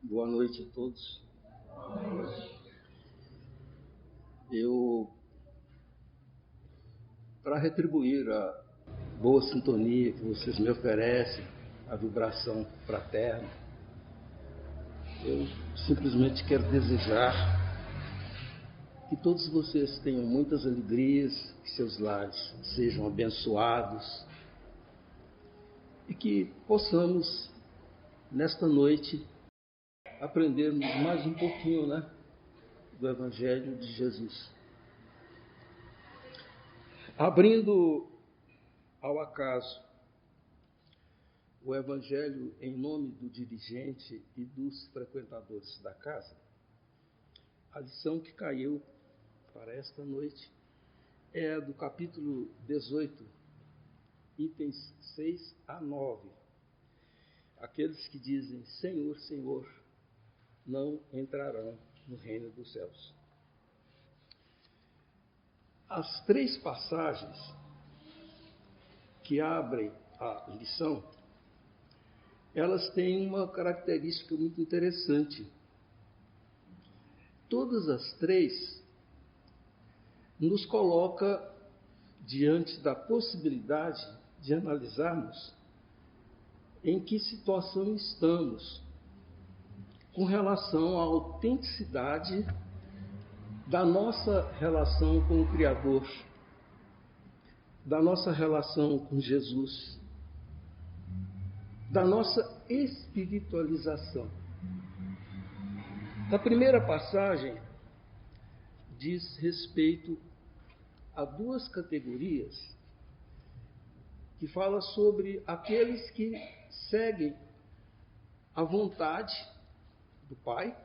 Boa noite a todos. Para retribuir a boa sintonia que vocês me oferecem, a vibração fraterna, eu simplesmente quero desejar que todos vocês tenham muitas alegrias, que seus lares sejam abençoados e que possamos, nesta noite, aprendermos mais um pouquinho, do Evangelho de Jesus. Abrindo ao acaso o Evangelho em nome do dirigente e dos frequentadores da casa, a lição que caiu para esta noite é do capítulo 18, itens 6 a 9. Aqueles que dizem Senhor, Senhor, não entrarão no reino dos céus. As três passagens que abrem a lição, elas têm uma característica muito interessante. Todas as três nos coloca diante da possibilidade de analisarmos em que situação estamos com relação à autenticidade da nossa relação com o Criador, da nossa relação com Jesus, da nossa espiritualização. A primeira passagem diz respeito a duas categorias que fala sobre aqueles que seguem a vontade do Pai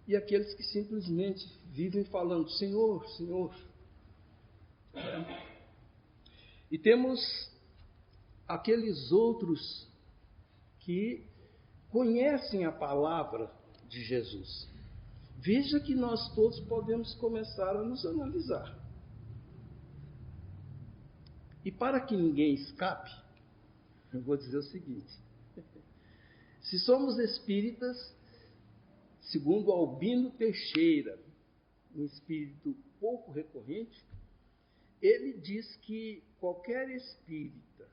e aqueles que simplesmente vivem falando Senhor, Senhor. E temos aqueles outros que conhecem a palavra de Jesus. Veja que nós todos podemos começar a nos analisar. E para que ninguém escape, eu vou dizer o seguinte: se somos espíritas, segundo Albino Teixeira, um espírito pouco recorrente, ele diz que qualquer espírita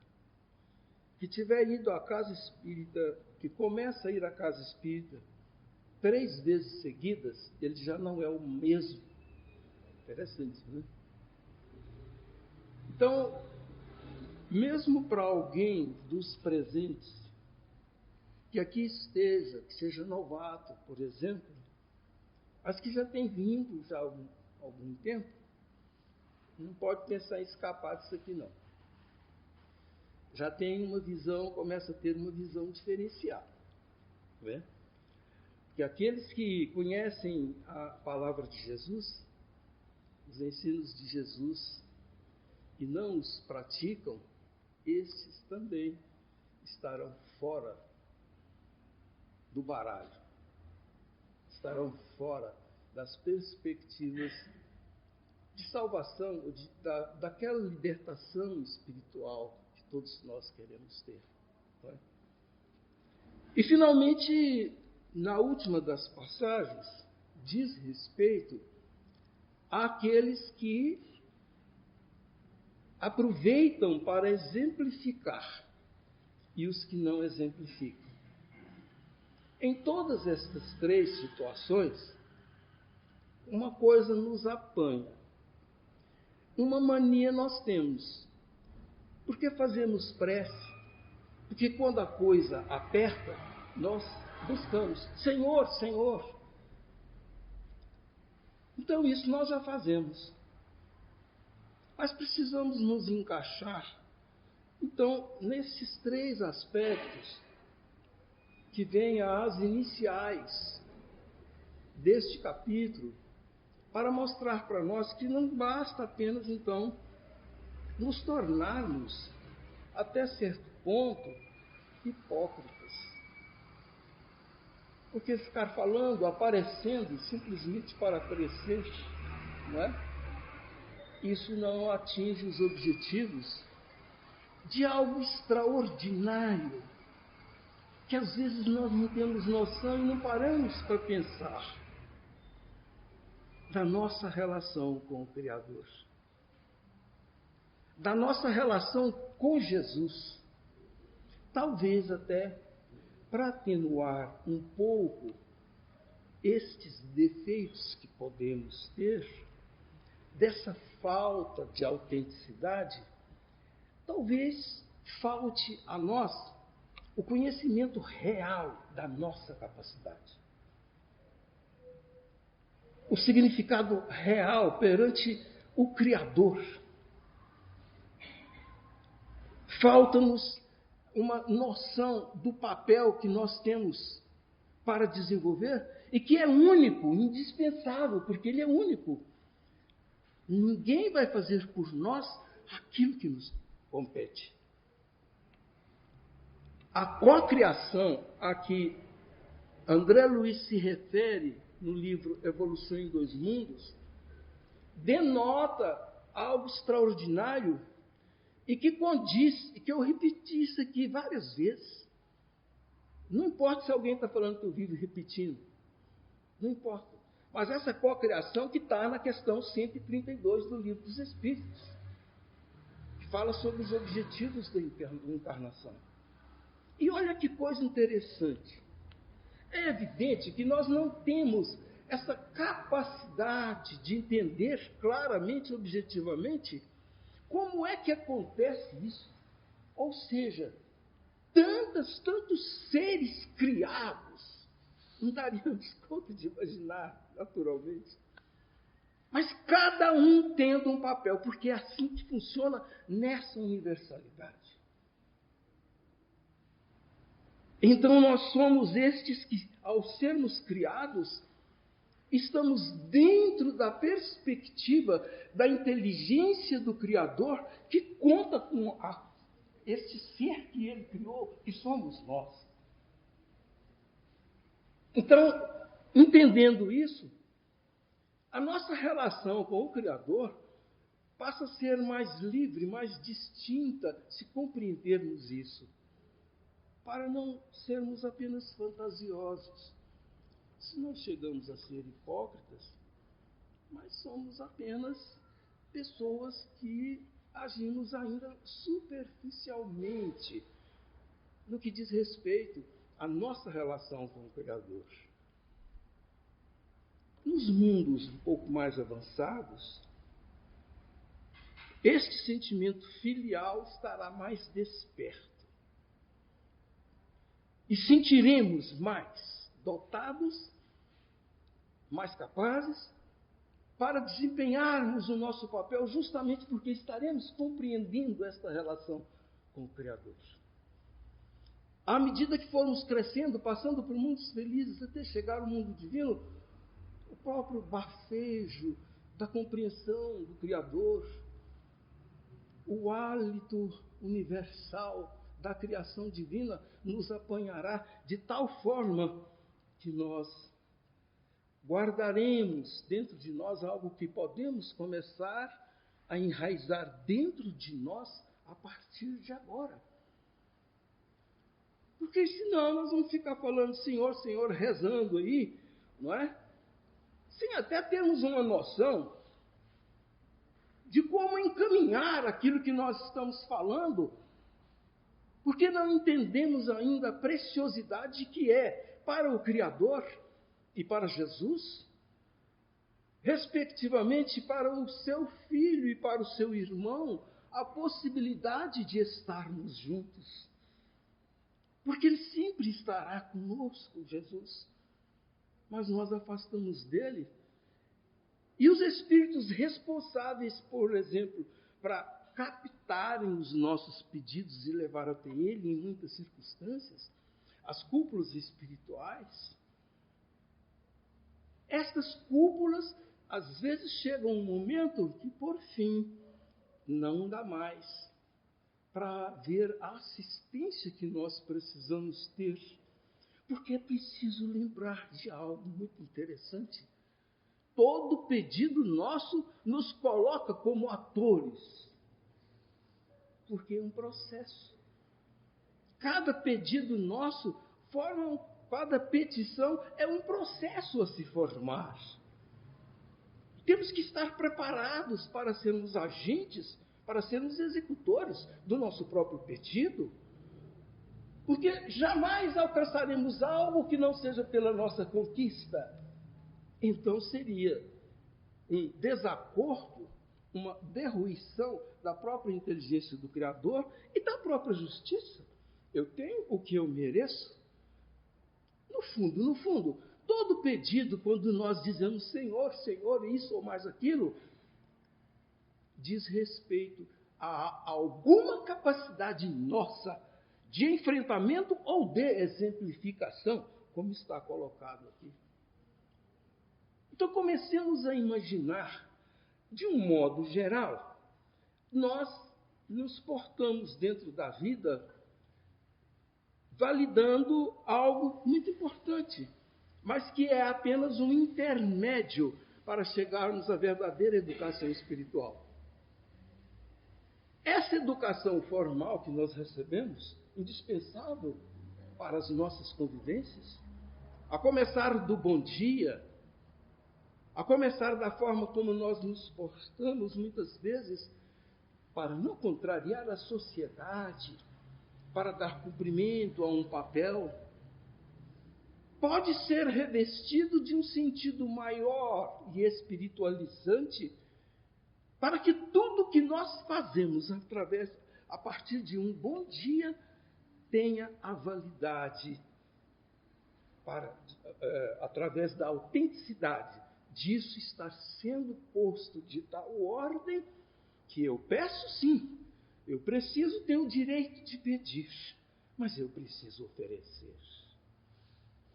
que tiver ido à casa espírita, que começa a ir à casa espírita 3 vezes seguidas, ele já não é o mesmo. Interessante, né? Então, mesmo para alguém dos presentes que aqui esteja, que seja novato, por exemplo, mas que já tem vindo já há algum tempo, não pode pensar em escapar disso aqui não. Já tem uma visão, começa a ter uma visão diferenciada. Né? Porque aqueles que conhecem a palavra de Jesus, os ensinos de Jesus, e não os praticam, esses também estarão fora do baralho, estarão fora das perspectivas de salvação, daquela libertação espiritual que todos nós queremos ter. Não é? E finalmente, na última das passagens, diz respeito àqueles que aproveitam para exemplificar e os que não exemplificam. Em todas estas três situações, uma coisa nos apanha. Uma mania nós temos. Porque fazemos prece? Porque quando a coisa aperta, nós buscamos Senhor, Senhor. Então isso nós já fazemos. Mas precisamos nos encaixar, então, nesses três aspectos que vêm às iniciais deste capítulo, para mostrar para nós que não basta apenas, então, nos tornarmos, até certo ponto, hipócritas. Porque ficar falando, aparecendo, simplesmente para aparecer, não é? Isso não atinge os objetivos de algo extraordinário que às vezes nós não temos noção e não paramos para pensar da nossa relação com o Criador, da nossa relação com Jesus. Talvez até para atenuar um pouco estes defeitos que podemos ter, dessa falta de autenticidade, talvez falte a nós o conhecimento real da nossa capacidade. O significado real perante o Criador. Falta-nos uma noção do papel que nós temos para desenvolver e que é único, indispensável, porque ele é único. Ninguém vai fazer por nós aquilo que nos compete. A cocriação a que André Luiz se refere no livro Evolução em Dois Mundos denota algo extraordinário e que condiz, e que eu repeti isso aqui várias vezes. Não importa se alguém está falando que eu vivo repetindo, não importa. Mas essa cocriação que está na questão 132 do Livro dos Espíritos, que fala sobre os objetivos da encarnação. E olha que coisa interessante. É evidente que nós não temos essa capacidade de entender claramente, objetivamente, como é que acontece isso. Ou seja, tantos seres criados, não daríamos conta de imaginar, naturalmente. Mas cada um tendo um papel, porque é assim que funciona nessa universalidade. Então nós somos estes que, ao sermos criados, estamos dentro da perspectiva da inteligência do Criador, que conta com este ser que Ele criou, que somos nós. Então, entendendo isso, a nossa relação com o Criador passa a ser mais livre, mais distinta, se compreendermos isso, para não sermos apenas fantasiosos. Se não chegamos a ser hipócritas, mas somos apenas pessoas que agimos ainda superficialmente no que diz respeito à nossa relação com o Criador. Nos mundos um pouco mais avançados, este sentimento filial estará mais desperto. E sentiremos mais dotados, mais capazes, para desempenharmos o nosso papel, justamente porque estaremos compreendendo esta relação com o Criador. À medida que formos crescendo, passando por mundos felizes, até chegar ao mundo divino, o próprio bafejo da compreensão do Criador, o hálito universal da criação divina nos apanhará de tal forma que nós guardaremos dentro de nós algo que podemos começar a enraizar dentro de nós a partir de agora. Porque senão nós vamos ficar falando Senhor, Senhor, rezando aí, não é? Sem até termos uma noção de como encaminhar aquilo que nós estamos falando, porque não entendemos ainda a preciosidade que é para o Criador e para Jesus, respectivamente para o seu filho e para o seu irmão, a possibilidade de estarmos juntos. Porque Ele sempre estará conosco, Jesus. Mas nós afastamos dele. E os espíritos responsáveis, por exemplo, para captarem os nossos pedidos e levar até ele em muitas circunstâncias, as cúpulas espirituais, estas cúpulas, às vezes chegam um momento que, por fim, não dá mais para ver a assistência que nós precisamos ter. Porque é preciso lembrar de algo muito interessante. Todo pedido nosso nos coloca como atores. Porque é um processo. Cada pedido nosso cada petição é um processo a se formar. Temos que estar preparados para sermos agentes, para sermos executores do nosso próprio pedido, porque jamais alcançaremos algo que não seja pela nossa conquista. Então seria um desacordo, uma derruição da própria inteligência do Criador e da própria justiça. Eu tenho o que eu mereço. No fundo, todo pedido, quando nós dizemos Senhor, Senhor, isso ou mais aquilo, diz respeito a alguma capacidade nossa de enfrentamento ou de exemplificação, como está colocado aqui. Então comecemos a imaginar, de um modo geral, nós nos portamos dentro da vida validando algo muito importante, mas que é apenas um intermédio para chegarmos à verdadeira educação espiritual. Essa educação formal que nós recebemos, indispensável para as nossas convivências, a começar do bom dia, a começar da forma como nós nos portamos muitas vezes para não contrariar a sociedade, para dar cumprimento a um papel, pode ser revestido de um sentido maior e espiritualizante, para que tudo que nós fazemos a partir de um bom dia tenha a validade através da autenticidade disso estar sendo posto de tal ordem que eu peço sim, eu preciso ter o direito de pedir, mas eu preciso oferecer.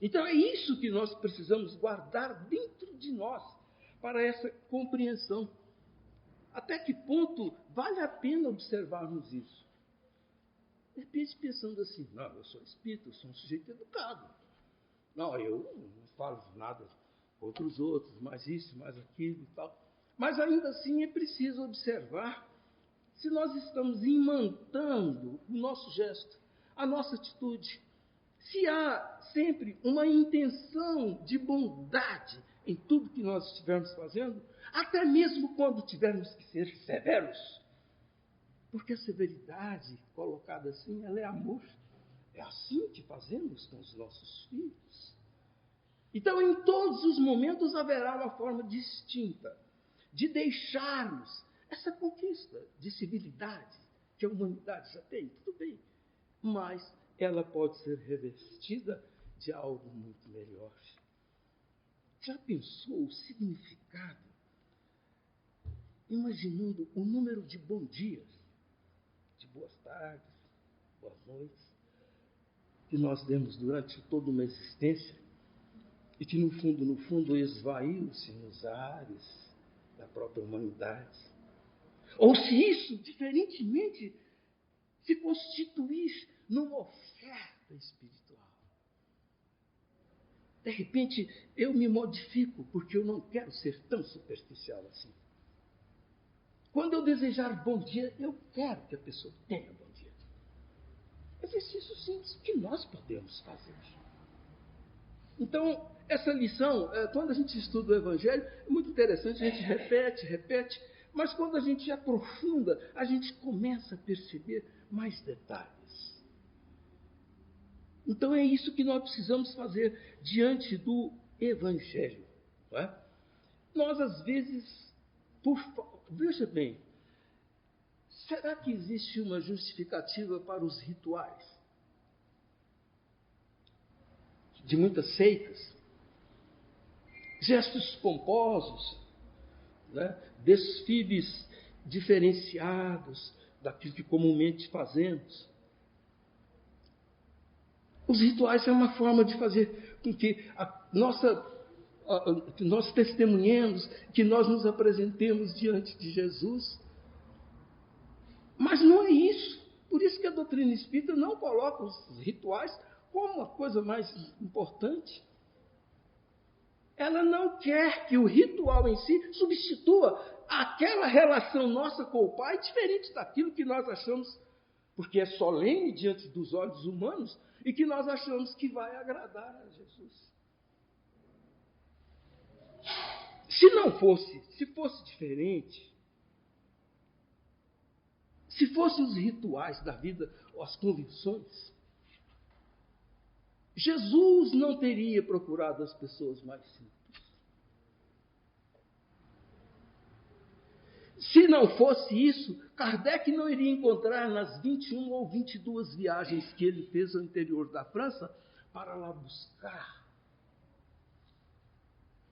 Então é isso que nós precisamos guardar dentro de nós, para essa compreensão. Até que ponto vale a pena observarmos isso? De repente pensando assim, não, eu sou espírita, eu sou um sujeito educado. Não, eu não falo nada contra os outros, mais isso, mais aquilo e tal. Mas ainda assim é preciso observar se nós estamos imantando o nosso gesto, a nossa atitude, se há sempre uma intenção de bondade em tudo que nós estivermos fazendo, até mesmo quando tivermos que ser severos. Porque a severidade, colocada assim, ela é amor. É assim que fazemos com os nossos filhos. Então, em todos os momentos haverá uma forma distinta de deixarmos essa conquista de civilidade que a humanidade já tem, tudo bem, mas ela pode ser revestida de algo muito melhor. Já pensou o significado? Imaginando o número de bons dias, de boas tardes, boas noites, que nós demos durante toda uma existência e que, no fundo, esvaiu-se nos ares da própria humanidade. Ou se isso, diferentemente, se constituir numa oferta espiritual. De repente, eu me modifico porque eu não quero ser tão superficial assim. Quando eu desejar bom dia, eu quero que a pessoa tenha bom dia. Exercício simples que nós podemos fazer. Então, essa lição, quando a gente estuda o Evangelho, é muito interessante, a gente repete, mas quando a gente aprofunda, a gente começa a perceber mais detalhes. Então é isso que nós precisamos fazer diante do Evangelho. Não é? Nós, às vezes, veja bem, será que existe uma justificativa para os rituais? De muitas seitas, gestos pomposos, né? Desfiles diferenciados daquilo que comumente fazemos. Os rituais são uma forma de fazer com que nós testemunhemos, que nós nos apresentemos diante de Jesus. Mas não é isso. Por isso que a doutrina espírita não coloca os rituais como a coisa mais importante. Ela não quer que o ritual em si substitua aquela relação nossa com o Pai, diferente daquilo que nós achamos porque é solene diante dos olhos humanos e que nós achamos que vai agradar a Jesus. Se fosse diferente, se fossem os rituais da vida, ou as convenções, Jesus não teria procurado as pessoas mais simples. Se não fosse isso, Kardec não iria encontrar nas 21 ou 22 viagens que ele fez ao interior da França para lá buscar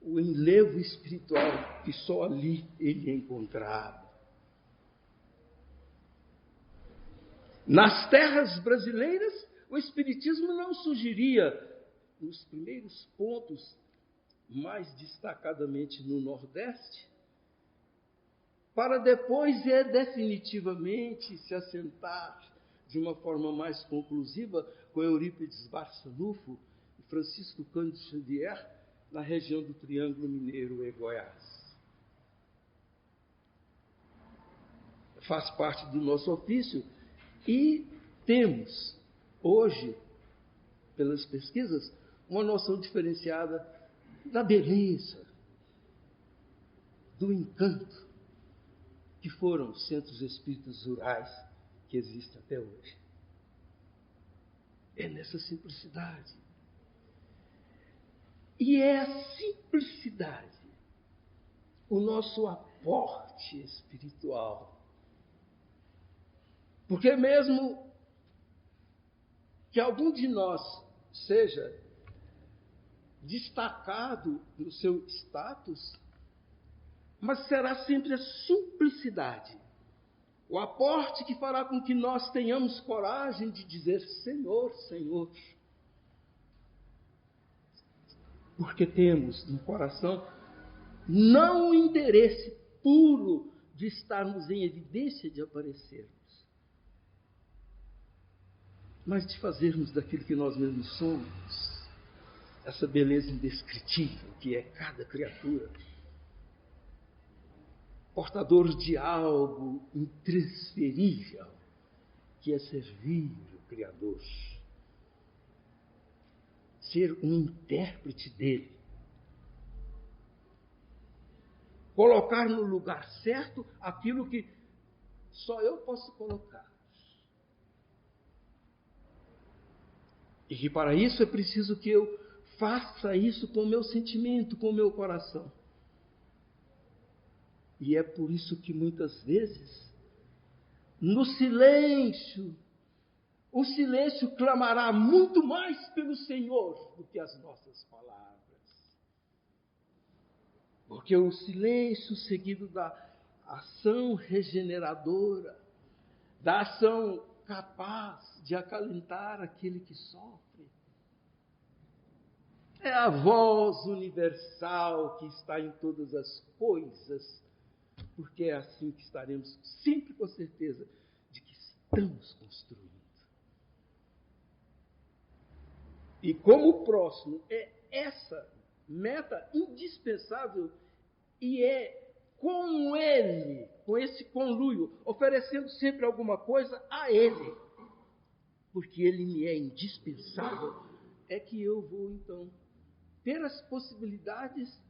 o enlevo espiritual que só ali ele encontrava. Nas terras brasileiras, o Espiritismo não surgiria nos primeiros pontos, mais destacadamente no Nordeste, para depois definitivamente se assentar de uma forma mais conclusiva com Eurípides Barçanufo e Francisco Cândido Xavier na região do Triângulo Mineiro e Goiás. Faz parte do nosso ofício e temos hoje, pelas pesquisas, uma noção diferenciada da beleza, do encanto que foram os centros espíritas rurais que existem até hoje. É nessa simplicidade. E é a simplicidade o nosso aporte espiritual. Porque mesmo que algum de nós seja destacado no seu status, mas será sempre a simplicidade, o aporte que fará com que nós tenhamos coragem de dizer Senhor, Senhor. Porque temos no coração não o interesse puro de estarmos em evidência de aparecermos, mas de fazermos daquilo que nós mesmos somos, essa beleza indescritível que é cada criatura, portador de algo intransferível, que é servir o Criador, ser um intérprete dele, colocar no lugar certo aquilo que só eu posso colocar. E que para isso é preciso que eu faça isso com o meu sentimento, com o meu coração. E é por isso que muitas vezes, no silêncio, o silêncio clamará muito mais pelo Senhor do que as nossas palavras. Porque o silêncio seguido da ação regeneradora, da ação capaz de acalentar aquele que sofre, é a voz universal que está em todas as coisas, porque é assim que estaremos sempre com certeza de que estamos construindo. E como o próximo é essa meta indispensável e é com ele, com esse conluio, oferecendo sempre alguma coisa a ele, porque ele me é indispensável, é que eu vou então ter as possibilidades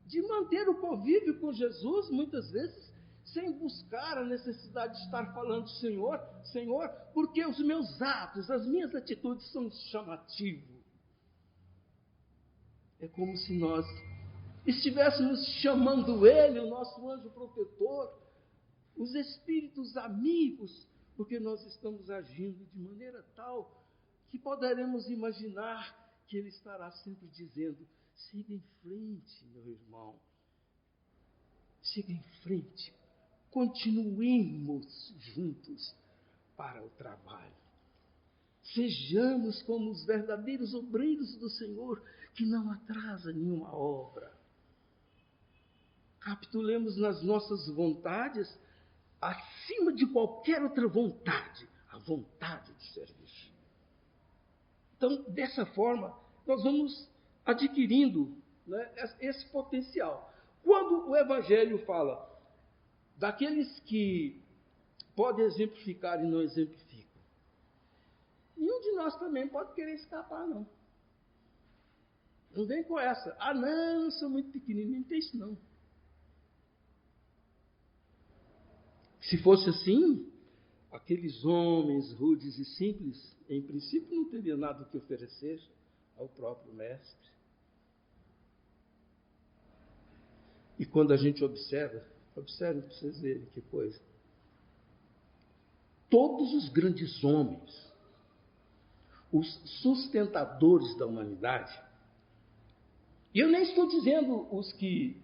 de manter o convívio com Jesus, muitas vezes, sem buscar a necessidade de estar falando Senhor, Senhor, porque os meus atos, as minhas atitudes são chamativos. É como se nós estivéssemos chamando Ele, o nosso anjo protetor, os espíritos amigos, porque nós estamos agindo de maneira tal que poderemos imaginar que Ele estará sempre dizendo: siga em frente, meu irmão, siga em frente, continuemos juntos para o trabalho. Sejamos como os verdadeiros obreiros do Senhor, que não atrasa nenhuma obra. Capitulemos nas nossas vontades, acima de qualquer outra vontade, a vontade de servir. Então, dessa forma, nós vamos adquirindo, né, esse potencial. Quando o Evangelho fala daqueles que podem exemplificar e não exemplificam, de nós também pode querer escapar, não. Não vem com essa. Ah, não, eu sou muito pequenininho. Não tem isso, não. Se fosse assim, aqueles homens rudes e simples, em princípio, não teriam nada que oferecer ao próprio Mestre. E quando a gente observe para vocês verem que coisa. Todos os grandes homens, os sustentadores da humanidade, e eu nem estou dizendo os que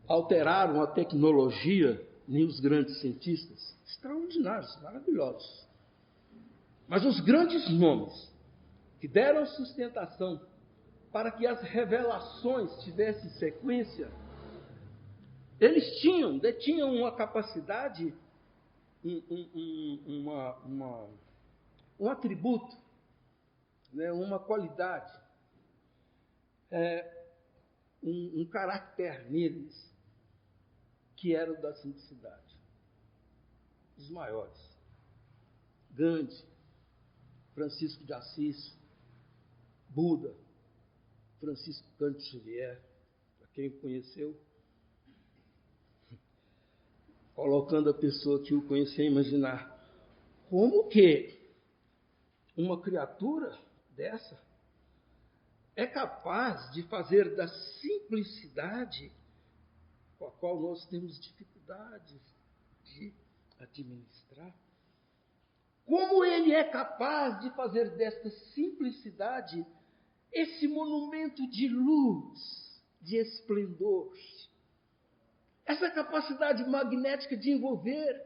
alteraram a tecnologia, nem os grandes cientistas, extraordinários, maravilhosos. Mas os grandes nomes que deram sustentação para que as revelações tivessem sequência, eles detinham uma capacidade, um atributo, né, uma qualidade, um caráter neles, que era o da simplicidade. Os maiores. Gandhi, Francisco de Assis, Buda, Francisco Cândido Xavier, para quem o conheceu, colocando a pessoa que o conhecia a imaginar, como que uma criatura dessa é capaz de fazer da simplicidade, com a qual nós temos dificuldades de administrar, como ele é capaz de fazer desta simplicidade esse monumento de luz, de esplendor, essa capacidade magnética de envolver,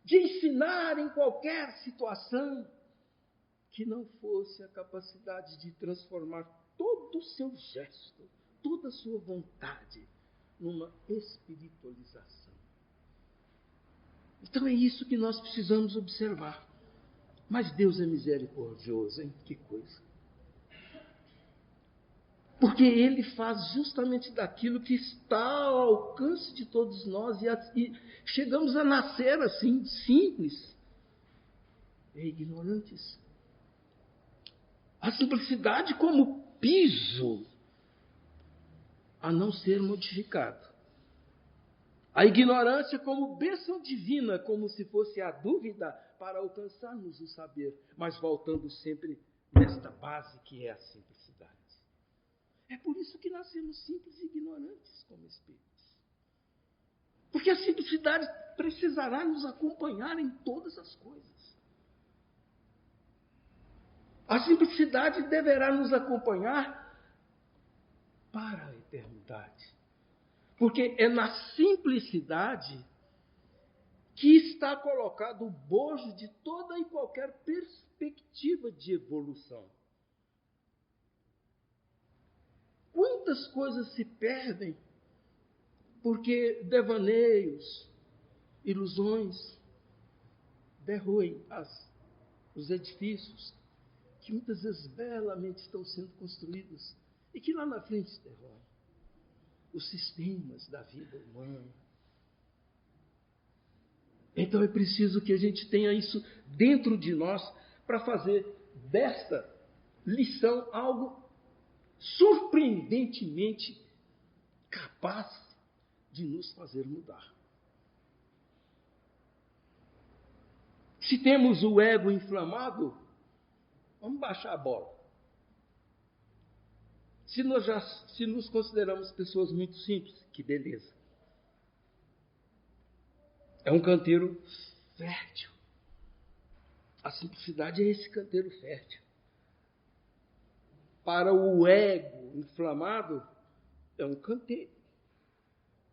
de ensinar em qualquer situação, que não fosse a capacidade de transformar todo o seu gesto, toda a sua vontade, numa espiritualização. Então é isso que nós precisamos observar. Mas Deus é misericordioso, hein? Que coisa. Porque Ele faz justamente daquilo que está ao alcance de todos nós e chegamos a nascer assim, simples e ignorantes. A simplicidade como piso a não ser modificado. A ignorância como bênção divina, como se fosse a dúvida para alcançarmos o saber, mas voltando sempre nesta base que é a simplicidade. É por isso que nascemos simples e ignorantes como espíritos. Porque a simplicidade precisará nos acompanhar em todas as coisas. A simplicidade deverá nos acompanhar para a eternidade. Porque é na simplicidade que está colocado o bojo de toda e qualquer perspectiva de evolução. Quantas coisas se perdem porque devaneios, ilusões, derruem os edifícios que muitas vezes belamente estão sendo construídos e que lá na frente se derruem. Os sistemas da vida humana. Então é preciso que a gente tenha isso dentro de nós para fazer desta lição algo surpreendentemente capaz de nos fazer mudar. Se temos o ego inflamado, vamos baixar a bola. Se nos consideramos pessoas muito simples, que beleza. É um canteiro fértil. A simplicidade é esse canteiro fértil. Para o ego inflamado, é um canteiro.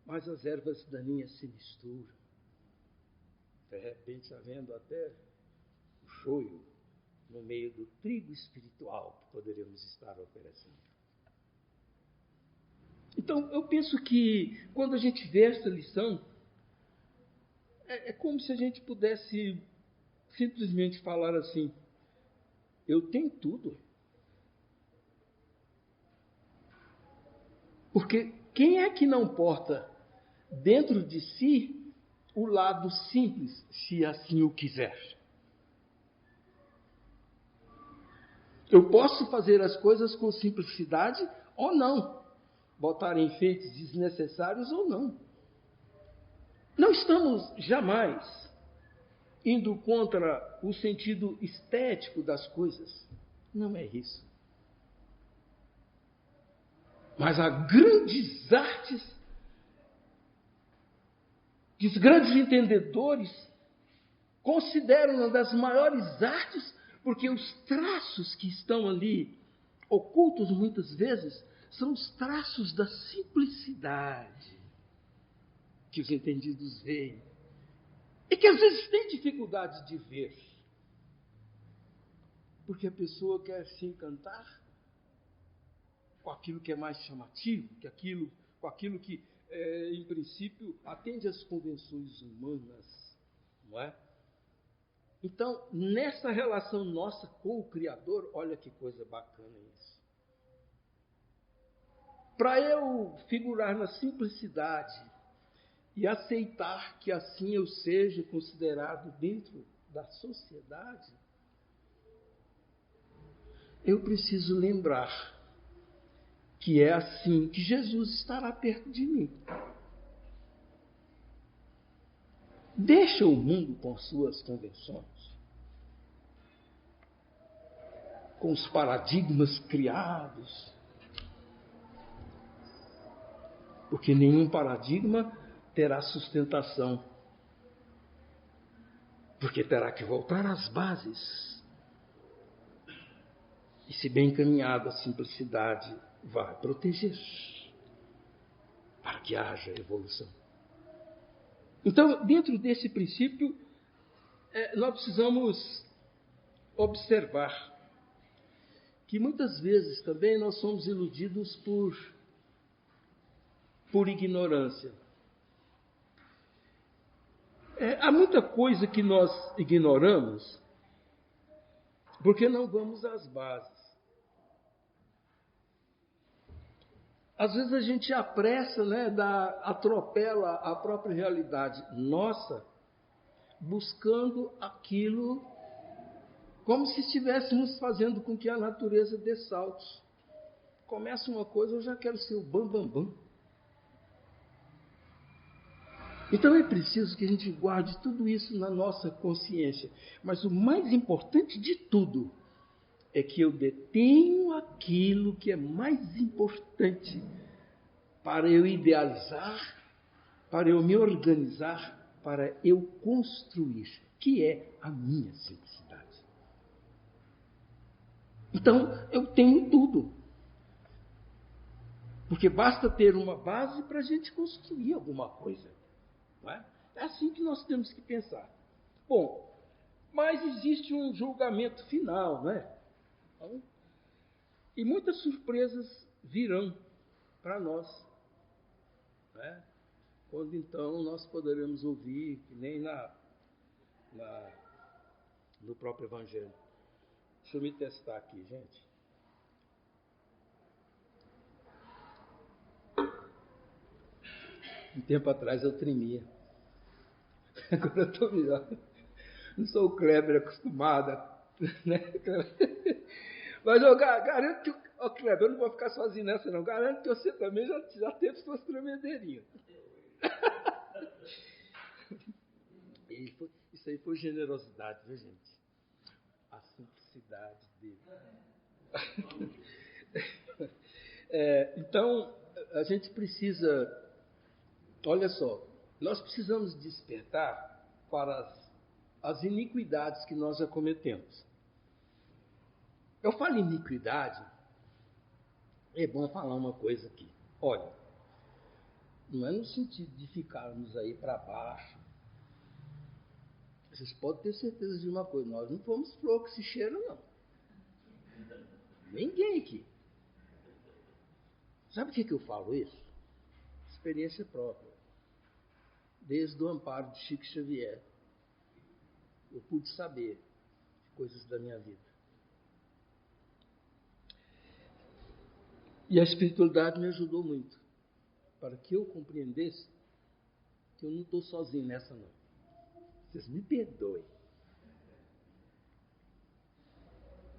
Mas as ervas daninhas se misturam. De repente, havendo até o choio no meio do trigo espiritual que poderíamos estar oferecendo. Então, eu penso que quando a gente vê essa lição, é como se a gente pudesse simplesmente falar assim: eu tenho tudo. Porque quem é que não porta dentro de si o lado simples, se assim o quiser? Eu posso fazer as coisas com simplicidade ou não. Botar enfeites desnecessários ou não. Não estamos jamais indo contra o sentido estético das coisas. Não é isso. Mas há grandes artes, que os grandes entendedores consideram uma das maiores artes, porque os traços que estão ali, ocultos muitas vezes, são os traços da simplicidade que os entendidos veem. E que às vezes tem dificuldade de ver. Porque a pessoa quer se encantar com aquilo que é mais chamativo, com aquilo que, em princípio, atende às convenções humanas, não é? Então, nessa relação nossa com o Criador, olha que coisa bacana isso. Para eu figurar na simplicidade e aceitar que assim eu seja considerado dentro da sociedade, eu preciso lembrar que é assim que Jesus estará perto de mim. Deixa o mundo com suas convenções, com os paradigmas criados, porque nenhum paradigma terá sustentação, porque terá que voltar às bases. E se bem encaminhado, a simplicidade vai proteger para que haja evolução. Então, dentro desse princípio, nós precisamos observar que muitas vezes também nós somos iludidos por ignorância. Há muita coisa que nós ignoramos porque não vamos às bases. Às vezes a gente apressa, atropela a própria realidade nossa, buscando aquilo como se estivéssemos fazendo com que a natureza dê saltos. Começa uma coisa, eu já quero ser o bam. Então é preciso que a gente guarde tudo isso na nossa consciência. Mas o mais importante de tudo é que eu detenho aquilo que é mais importante para eu idealizar, para eu me organizar, para eu construir, que é a minha simplicidade. Então, eu tenho tudo. Porque basta ter uma base para a gente construir alguma coisa. Não é? É assim que nós temos que pensar. Bom, mas existe um julgamento final, não é? Então, e muitas surpresas virão para nós. Né? Quando então nós poderemos ouvir, que nem no próprio Evangelho. Deixa eu me testar aqui, gente. Um tempo atrás eu tremia. Agora eu estou melhor. Não sou o Kleber acostumado, né? Mas eu garanto que, Kleber, eu não vou ficar sozinho nessa não. Garanto que você também já teve suas tremedeirinhas. Isso aí foi generosidade, viu, gente? A simplicidade dele. Então, a gente precisa... Olha só, nós precisamos despertar para as iniquidades que nós já cometemos. Eu falo iniquidade, é bom falar uma coisa aqui. Olha, não é no sentido de ficarmos aí para baixo. Vocês podem ter certeza de uma coisa, nós não fomos flor que se cheira, não. Ninguém aqui. Sabe por que eu falo isso? Experiência própria. Desde o amparo de Chico Xavier, eu pude saber coisas da minha vida. E a espiritualidade me ajudou muito, para que eu compreendesse que eu não estou sozinho nessa não. Vocês me perdoem.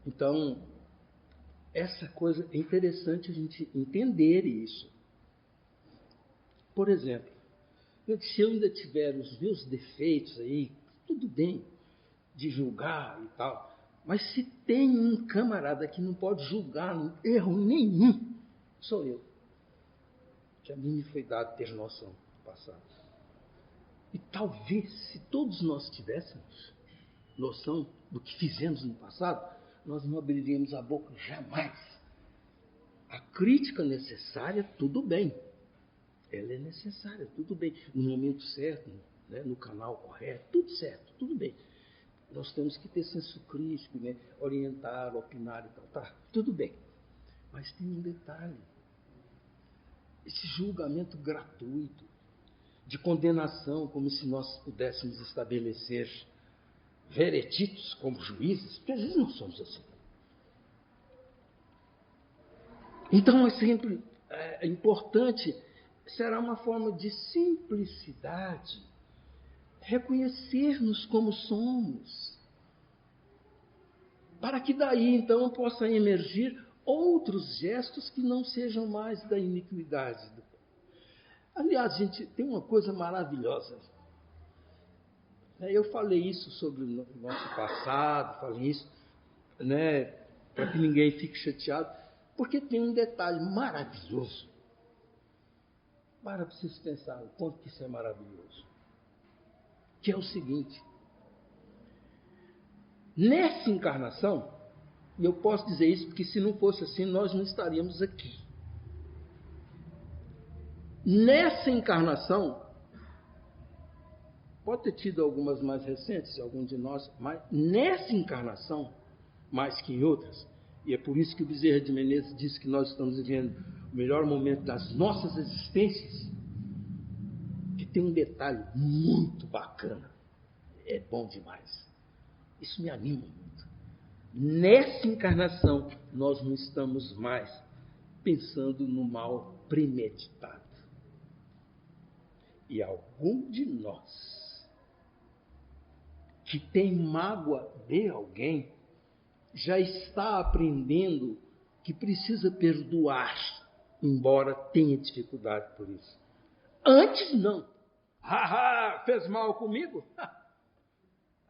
Então, essa coisa é interessante a gente entender isso. Por exemplo, se eu ainda tiver os meus defeitos aí, tudo bem de julgar e tal, mas se tem um camarada que não pode julgar erro nenhum, sou eu. Que a mim me foi dado ter noção do passado. E talvez, se todos nós tivéssemos noção do que fizemos no passado, nós não abriríamos a boca jamais. A crítica necessária, tudo bem. Ela é necessária, tudo bem. No momento certo, né, no canal correto, tudo certo, tudo bem. Nós temos que ter senso crítico, né, orientar, opinar e tal. Tá, tudo bem. Mas tem um detalhe. Esse julgamento gratuito, de condenação, como se nós pudéssemos estabelecer vereditos como juízes, porque às vezes não somos assim. Então é sempre importante, será uma forma de simplicidade, reconhecer-nos como somos, para que daí então possam emergir outros gestos que não sejam mais da iniquidade. Aliás, gente, tem uma coisa maravilhosa. Eu falei isso sobre o nosso passado, falei isso, né, para que ninguém fique chateado, porque tem um detalhe maravilhoso. Para vocês pensarem o quanto que isso é maravilhoso. Que é o seguinte. Nessa encarnação, e eu posso dizer isso porque se não fosse assim, nós não estaríamos aqui. Nessa encarnação, pode ter tido algumas mais recentes, algum de nós, mas nessa encarnação, mais que em outras, e é por isso que o Bezerra de Menezes diz que nós estamos vivendo o melhor momento das nossas existências, que tem um detalhe muito bacana, é bom demais. Isso me anima muito. Nessa encarnação, nós não estamos mais pensando no mal premeditado. E algum de nós que tem mágoa de alguém já está aprendendo que precisa perdoar, embora tenha dificuldade por isso. Antes não. Fez mal comigo?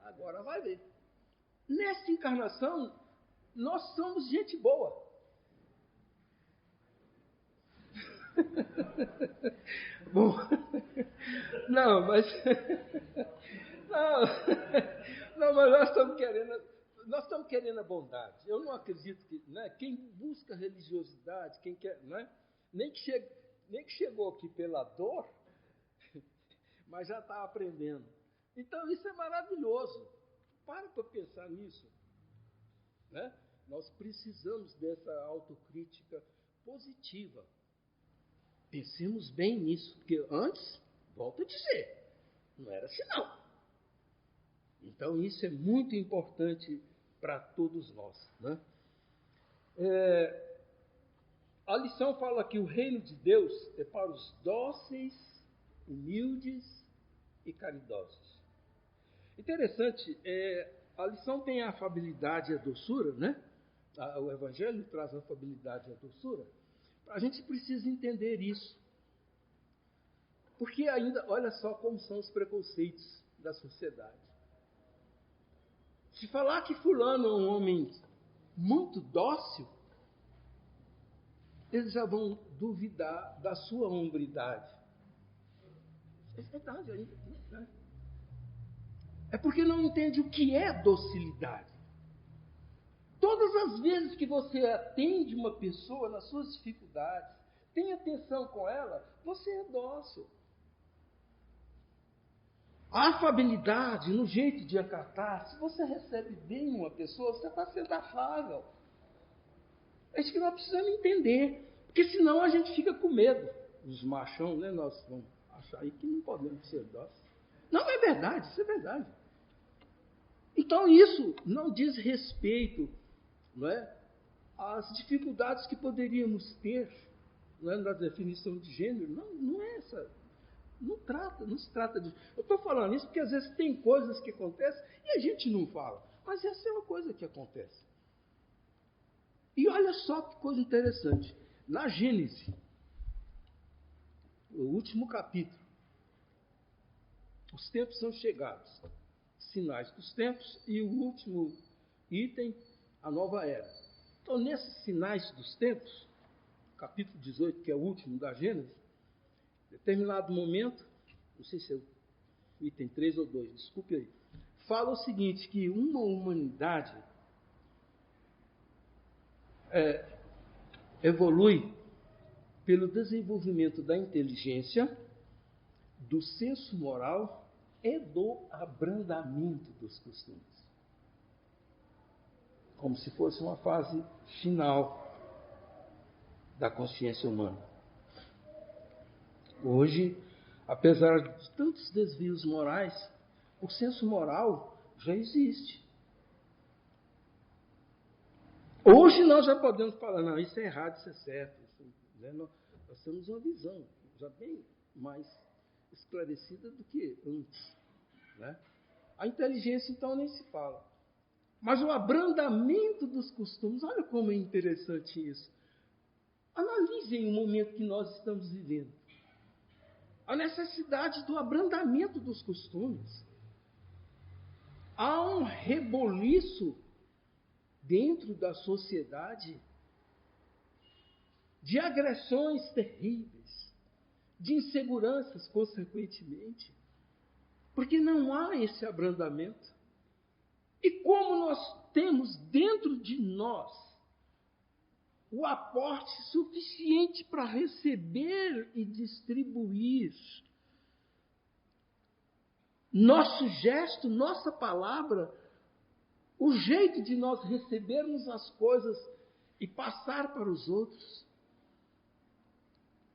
Agora vai ver. Nessa encarnação, nós somos gente boa. Bom, não, mas mas nós estamos querendo a bondade. Eu não acredito que, né, quem busca religiosidade, quem quer, né, nem que chegou aqui pela dor, mas já está aprendendo. Então isso é maravilhoso. Para pensar nisso, né? Nós precisamos dessa autocrítica positiva. Pensemos bem nisso, porque antes, volto a dizer, não era assim não. Então isso é muito importante para todos nós, né? A lição fala que o reino de Deus é para os dóceis, humildes e caridosos. Interessante, a lição tem a afabilidade e a doçura, né? O Evangelho traz a afabilidade e a doçura. A gente precisa entender isso. Porque ainda, olha só como são os preconceitos da sociedade. Se falar que fulano é um homem muito dócil, eles já vão duvidar da sua hombridade. É verdade ainda, né? É porque não entende o que é docilidade. Todas as vezes que você atende uma pessoa nas suas dificuldades, tem atenção com ela, você é dócil. A afabilidade, no jeito de acatar, se você recebe bem uma pessoa, você está sendo afável. É isso que nós precisamos entender. Porque senão a gente fica com medo. Os machão, né? Nós vamos achar aí que não podemos ser dóceis. Não, é verdade, isso é verdade. Então isso não diz respeito, não é, às dificuldades que poderíamos ter, não é, na definição de gênero. Não é essa. Não se trata disso. Eu estou falando isso porque às vezes tem coisas que acontecem e a gente não fala. Mas essa é uma coisa que acontece. E olha só que coisa interessante. Na Gênesis, o último capítulo, os tempos são chegados, sinais dos tempos, e o último item, a nova era. Então, nesses sinais dos tempos, capítulo 18, que é o último da Gênesis, em determinado momento, não sei se é o item 3 ou 2, desculpe aí, fala o seguinte, que uma humanidade evolui pelo desenvolvimento da inteligência, do senso moral e do abrandamento dos costumes. Como se fosse uma fase final da consciência humana. Hoje, apesar de tantos desvios morais, o senso moral já existe. Hoje nós já podemos falar, não, isso é errado, isso é certo. Isso, né? Nós temos uma visão já bem mais esclarecida do que antes. Né? A inteligência, então, nem se fala. Mas o abrandamento dos costumes, olha como é interessante isso. Analisem o momento que nós estamos vivendo. A necessidade do abrandamento dos costumes. Há um reboliço dentro da sociedade de agressões terríveis, de inseguranças, consequentemente, porque não há esse abrandamento. E como nós temos dentro de nós o aporte suficiente para receber e distribuir nosso gesto, nossa palavra, o jeito de nós recebermos as coisas e passar para os outros,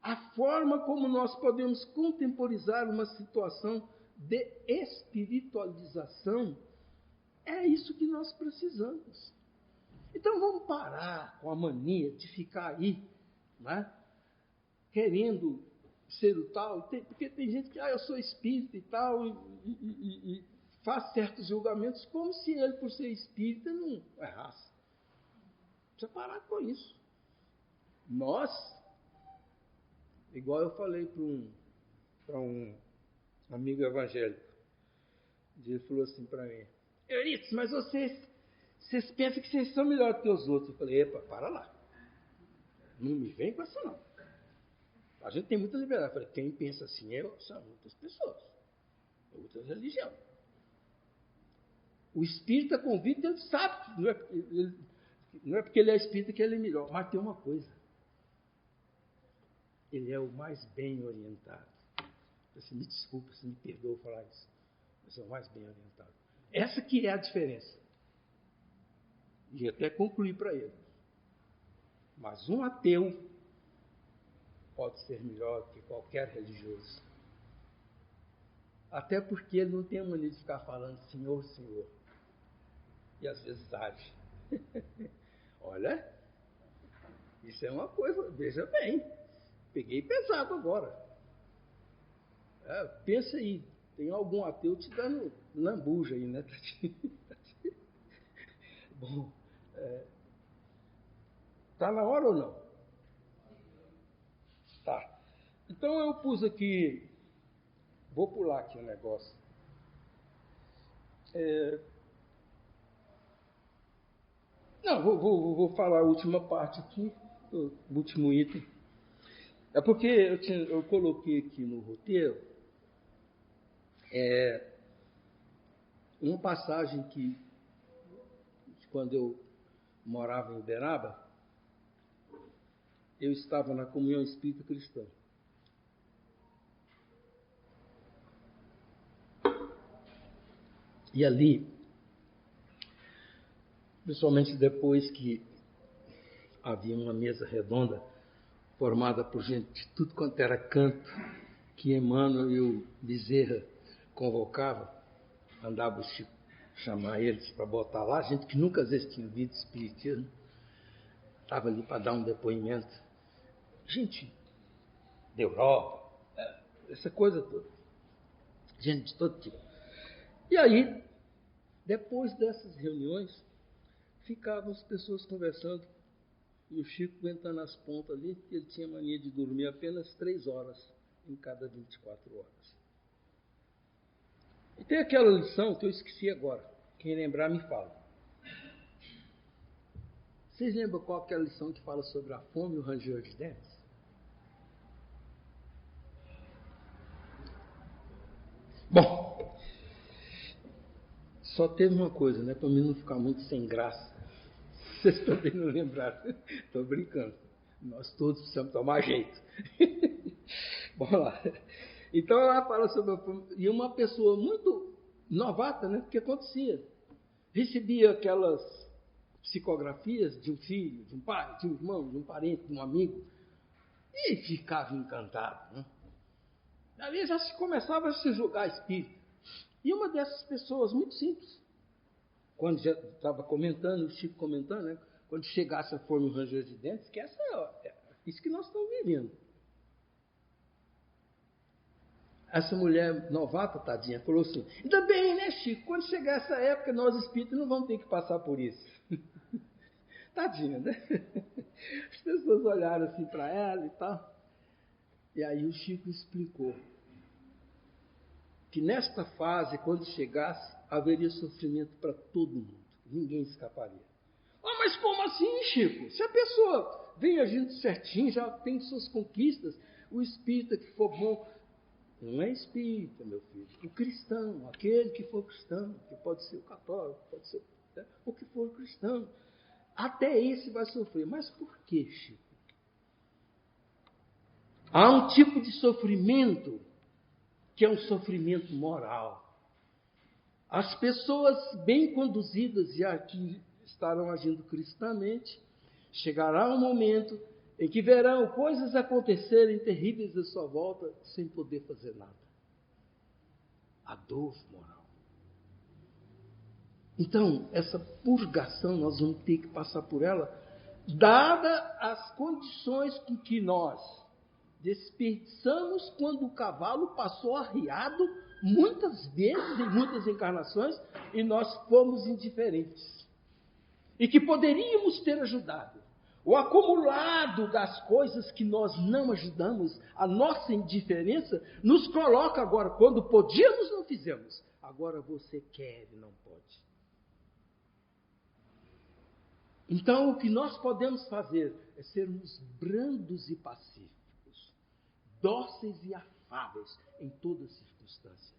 a forma como nós podemos contemporizar uma situação de espiritualização, é isso que nós precisamos. Então vamos parar com a mania de ficar aí, né, querendo ser o tal, porque tem gente que, eu sou espírita e tal, e faz certos julgamentos como se ele, por ser espírita, não errasse. Precisa parar com isso. Nós, igual eu falei para um amigo evangélico, ele falou assim para mim, Eurico, mas vocês pensam que vocês são melhores que os outros. Eu falei, epa, para lá. Não me vem com essa não. A gente tem muita liberdade. Eu falei, quem pensa assim são muitas pessoas. É outra religião. O espírita convicto, ele sabe que não é porque ele é espírita que ele é melhor. Mas tem uma coisa. Ele é o mais bem orientado. Você me desculpa, você me perdoa falar isso. Mas é o mais bem orientado. Essa que é a diferença. E até concluir para ele. Mas um ateu pode ser melhor que qualquer religioso. Até porque ele não tem a mania de ficar falando Senhor, Senhor. E às vezes age. Olha, isso é uma coisa, veja bem. Peguei pesado agora. Pensa aí, tem algum ateu te dando lambuja aí, né? Bom, tá na hora ou não? Tá. Então eu pus aqui, vou pular aqui o negócio. Não, vou falar a última parte aqui, o último item. É porque eu coloquei aqui no roteiro uma passagem que, quando eu morava em Uberaba, eu estava na Comunhão Espírita Cristã. E ali, principalmente depois que havia uma mesa redonda formada por gente de tudo quanto era canto, que Emmanuel e o Bezerra convocavam, andava chamar eles para botar lá, gente que nunca às vezes tinha ouvido espiritismo, estava ali para dar um depoimento. Gente da Europa, essa coisa toda. Gente de todo tipo. E aí, depois dessas reuniões, ficavam as pessoas conversando E o Chico aguentando as pontas ali, porque ele tinha mania de dormir apenas 3 horas em cada 24 horas. E tem aquela lição que eu esqueci agora. Quem lembrar, me fala. Vocês lembram qual é aquela lição que fala sobre a fome e o ranger de dentes? Bom, só teve uma coisa, né? Para mim não ficar muito sem graça. Vocês também não lembraram. Estou brincando. Nós todos precisamos tomar jeito. Vamos lá. Então ela fala sobre a fome. E uma pessoa muito novata, né? O que acontecia? Recebia aquelas psicografias de um filho, de um pai, de um irmão, de um parente, de um amigo, e ficava encantado. Né? Ali já se começava a se julgar espírito. E uma dessas pessoas, muito simples, quando já estava comentando, o Chico comentando, né? Quando chegasse a fome e o ranger de dentes, que essa é isso que nós estamos vivendo. Essa mulher novata, tadinha, falou assim, ainda bem, né, Chico? Quando chegar essa época, nós espíritos não vamos ter que passar por isso. Tadinha, né? As pessoas olharam assim para ela e tal. E aí o Chico explicou que nesta fase, quando chegasse, haveria sofrimento para todo mundo. Ninguém escaparia. Ah, mas como assim, Chico? Se a pessoa vem agindo certinho, já tem suas conquistas, o espírita que for bom... Não é espírita, meu filho. O cristão, aquele que for cristão, que pode ser o católico, pode ser o que for cristão. Até esse vai sofrer. Mas por que, Chico? Há um tipo de sofrimento que é um sofrimento moral. As pessoas bem conduzidas e aqui estarão agindo cristamente, chegará um momento em que verão coisas acontecerem terríveis à sua volta sem poder fazer nada. A dor moral. Então, essa purgação, nós vamos ter que passar por ela, dada as condições com que nós desperdiçamos quando o cavalo passou arriado muitas vezes, em muitas encarnações, e nós fomos indiferentes. E que poderíamos ter ajudado. O acumulado das coisas que nós não ajudamos, a nossa indiferença, nos coloca agora, quando podíamos, não fizemos. Agora você quer e não pode. Então, o que nós podemos fazer é sermos brandos e pacíficos, dóceis e afáveis em toda circunstância.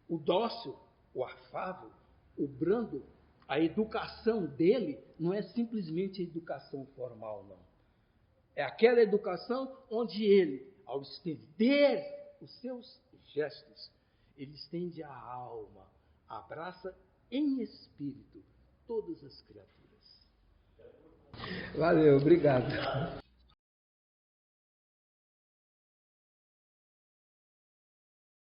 O dócil, o afável, o brando, a educação dele não é simplesmente a educação formal, não. É aquela educação onde ele, ao estender os seus gestos, ele estende a alma, abraça em espírito todas as criaturas. Valeu, obrigado.